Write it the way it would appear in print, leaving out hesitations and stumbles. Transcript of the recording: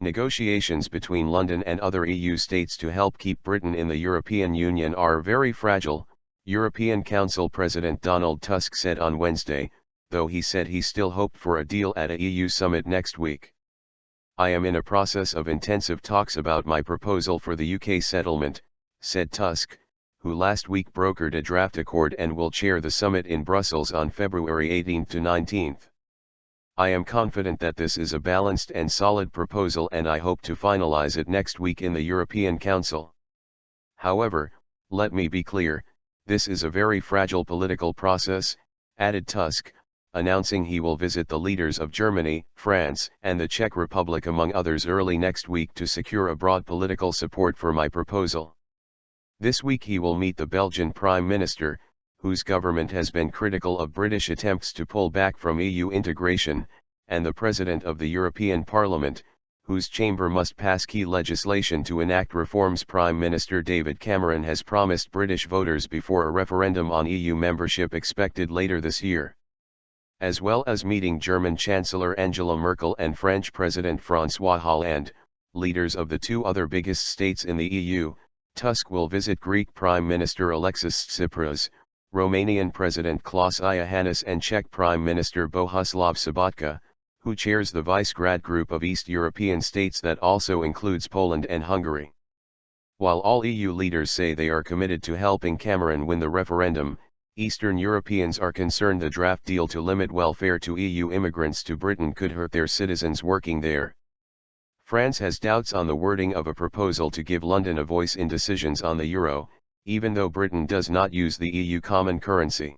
Negotiations between London and other EU states to help keep Britain in the European Union are very fragile, European Council President Donald Tusk said on Wednesday, though he said he still hoped for a deal at a EU summit next week. "I am in a process of intensive talks about my proposal for the UK settlement," said Tusk, who last week brokered a draft accord and will chair the summit in Brussels on February 18 to 19. "I am confident that this is a balanced and solid proposal and I hope to finalise it next week in the European Council. However, let me be clear, this is a very fragile political process," added Tusk, announcing he will visit the leaders of Germany, France, and the Czech Republic among others early next week to secure a broad political support for my proposal. This week he will meet the Belgian Prime Minister, whose government has been critical of British attempts to pull back from EU integration, and the President of the European Parliament, whose chamber must pass key legislation to enact reforms. Prime Minister David Cameron has promised British voters before a referendum on EU membership expected later this year. As well as meeting German Chancellor Angela Merkel and French President Francois Hollande, leaders of the two other biggest states in the EU, Tusk will visit Greek Prime Minister Alexis Tsipras, Romanian President Klaus Iohannis and Czech Prime Minister Bohuslav Sobotka, who chairs the Visegrad group of East European states that also includes Poland and Hungary. While all EU leaders say they are committed to helping Cameron win the referendum, Eastern Europeans are concerned the draft deal to limit welfare to EU immigrants to Britain could hurt their citizens working there. France has doubts on the wording of a proposal to give London a voice in decisions on the euro, even though Britain does not use the EU common currency.